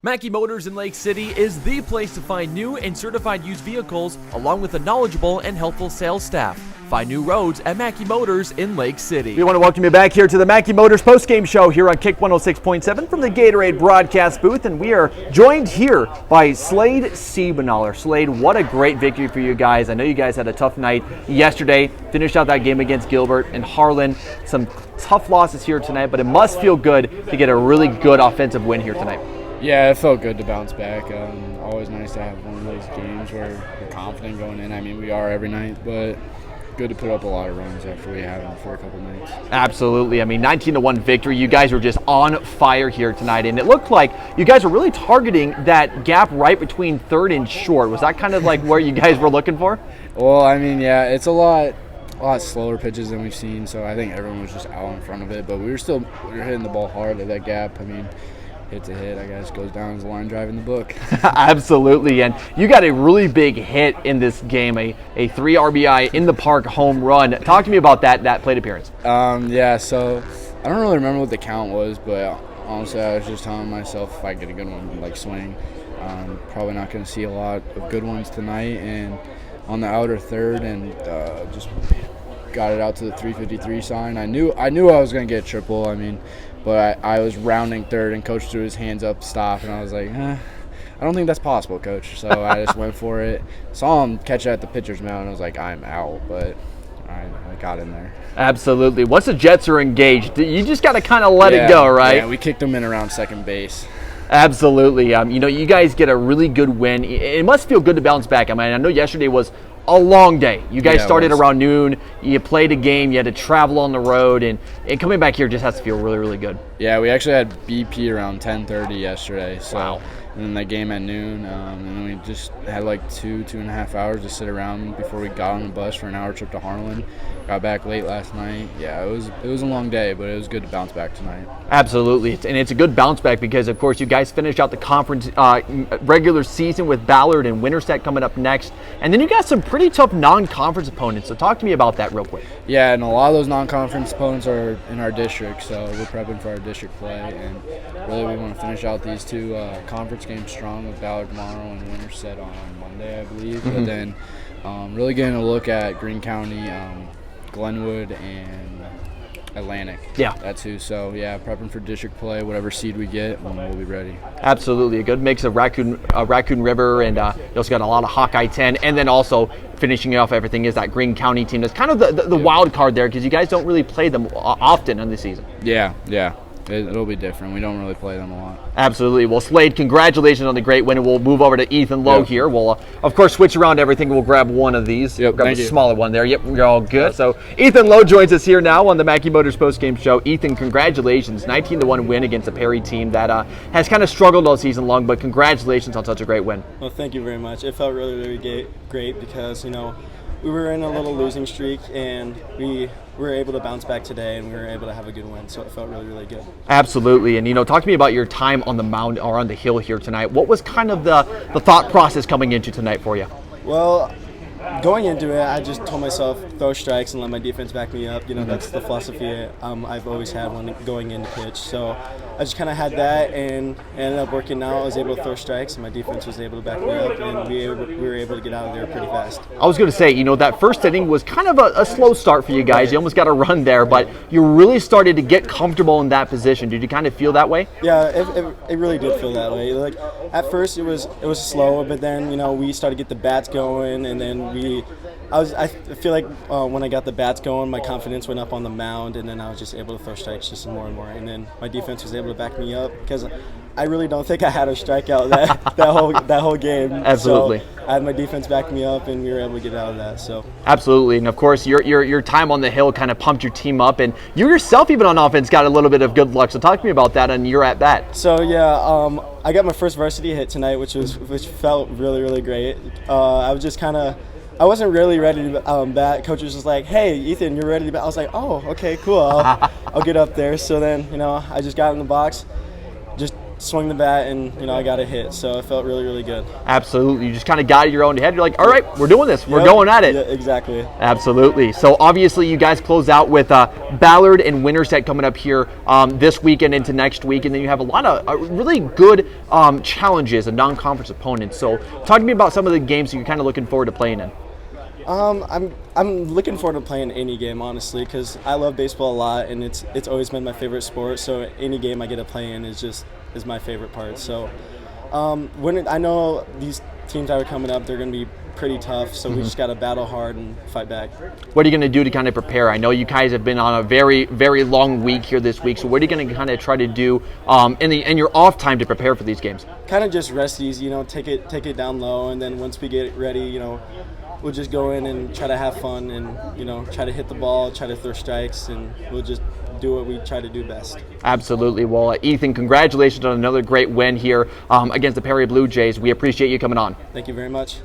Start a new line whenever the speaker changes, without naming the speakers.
Mackey Motors in Lake City is the place to find new and certified used vehicles, along with a knowledgeable and helpful sales staff. Find new roads at Mackey Motors in Lake City.
We want to welcome you back here to the Mackey Motors postgame show here on Kick 106.7 from the Gatorade broadcast booth, and we are joined here by Slade Sibenaller. Slade, what a great victory for you guys. I know you guys had a tough night yesterday, finished out that game against Gilbert and Harlan. Some tough losses here tonight, but it must feel good to get a really good offensive win here tonight.
Yeah, it felt good to bounce back. Always nice to have one of those games where you're confident going in. I mean, we are every night, but good to put up a lot of runs after we haven't for a couple nights.
Absolutely. I mean, 19-1 victory. You guys were just on fire here tonight, and it looked like you guys were really targeting that gap right between third and short. Was that kind of like where you guys were looking for?
Well, I mean, yeah, it's a lot slower pitches than we've seen, so I think everyone was just out in front of it, but we were hitting the ball hard at that gap. I mean, hit's a hit, I guess, goes down as a line drive in the book.
Absolutely, and you got a really big hit in this game, a 3 RBI in the park home run. Talk to me about that plate appearance.
Yeah, so I don't really remember what the count was, but honestly, I was just telling myself if I get a good one, like swing, probably not going to see a lot of good ones tonight, and on the outer third, and just got it out to the 353 sign. I knew I was going to get a triple. I mean, but I was rounding third, and Coach threw his hands up, stop, and I was like, I don't think that's possible, Coach. So I just went for it. Saw him catch it at the pitcher's mound, and I was like, I'm out, but I got in there.
Absolutely. Once the Jets are engaged, you just got to kind of let it go, right?
Yeah, we kicked them in around second base.
Absolutely. You guys get a really good win. It must feel good to bounce back. I mean, I know yesterday was a long day. You guys started around noon. You played a game. You had to travel on the road, and coming back here just has to feel really, really good.
Yeah, we actually had BP around 10:30 yesterday. So,
wow.
And then that game at noon, and then we just had like 2.5 hours to sit around before we got on the bus for an hour trip to Harlan. Got back late last night. Yeah, it was a long day, but it was good to bounce back tonight.
Absolutely, and it's a good bounce back because, of course, you guys finished out the conference regular season with Ballard and Winterset coming up next, and then you got some pretty tough non-conference opponents. So talk to me about that real quick.
Yeah, and a lot of those non-conference opponents are in our district, so we're prepping for our district play, and really we want to finish out these two conference games strong with Ballard tomorrow and Winterset on Monday, I believe. But then really getting a look at Greene County, Glenwood, and Atlantic.
Yeah.
That's who. So, yeah, prepping for district play, whatever seed we get, we'll be ready.
Absolutely. A good mix of Raccoon River, and you also got a lot of Hawkeye 10, and then also finishing off everything is that Greene County team. That's kind of the wild card there because you guys don't really play them often in the season.
Yeah. It'll be different. We don't really play them a lot.
Absolutely. Well, Slade, congratulations on the great win, and we'll move over to Ethan Loew here. We'll, of course, switch around everything. We'll grab one of these. Grab the smaller one there. Yep, we're all good. So Ethan Loew joins us here now on the Mackey Motors postgame show. Ethan, congratulations. 19-1 win against a Perry team that has kind of struggled all season long, but congratulations on such a great win.
Well, thank you very much. It felt really, really great because, we were in a little losing streak, and we were able to bounce back today, and we were able to have a good win, so it felt really, really good.
Absolutely, and talk to me about your time on the mound or on the hill here tonight. What was kind of the thought process coming into tonight for you?
Well, going into it, I just told myself throw strikes and let my defense back me up. That's the philosophy I've always had when going into pitch. So I just kind of had that, and it ended up working out. I was able to throw strikes, and my defense was able to back me up, and we were able to get out of there pretty fast.
I was going to say, that first inning was kind of a slow start for you guys. You almost got a run there, but you really started to get comfortable in that position. Did you kind of feel that way? Yeah,
it really did feel that way. Like at first it was slow, but then we started to get the bats going, and then I feel like when I got the bats going, my confidence went up on the mound, and then I was just able to throw strikes just more and more. And then my defense was able to back me up because I really don't think I had a strikeout that whole game.
Absolutely.
So I had my defense back me up, and we were able to get out of that. So absolutely,
and of course your time on the hill kind of pumped your team up, and you yourself even on offense got a little bit of good luck. So talk to me about that and your at bat.
So yeah, I got my first varsity hit tonight, which felt really, really great. I wasn't really ready to bat. Coach was just like, "Hey, Ethan, you're ready to bat." I was like, "Oh, okay, cool. I'll get up there." So then, I just got in the box, just swung the bat and I got a hit, so it felt really, really good.
Absolutely. You just kind of got your own head. You're like, all right, we're doing this. We're going at it.
Yeah, exactly.
Absolutely. So obviously you guys close out with Ballard and Winterset coming up here this weekend into next week, and then you have a lot of really good challenges and non-conference opponents. So talk to me about some of the games that you're kind of looking forward to playing in.
I'm looking forward to playing any game, honestly, because I love baseball a lot, and it's always been my favorite sport. So any game I get to play in is my favorite part. So I know these teams that are coming up, they're going to be pretty tough. So we just got to battle hard and fight back.
What are you going to do to kind of prepare? I know you guys have been on a very, very long week here this week. So what are you going to kind of try to do in your off time to prepare for these games?
Kind of just rest easy, take it down low, and then once we get ready, we'll just go in and try to have fun and, try to hit the ball, try to throw strikes, and we'll just do what we try to do best.
Absolutely. Well, Ethan, congratulations on another great win here against the Perry Blue Jays. We appreciate you coming on.
Thank you very much.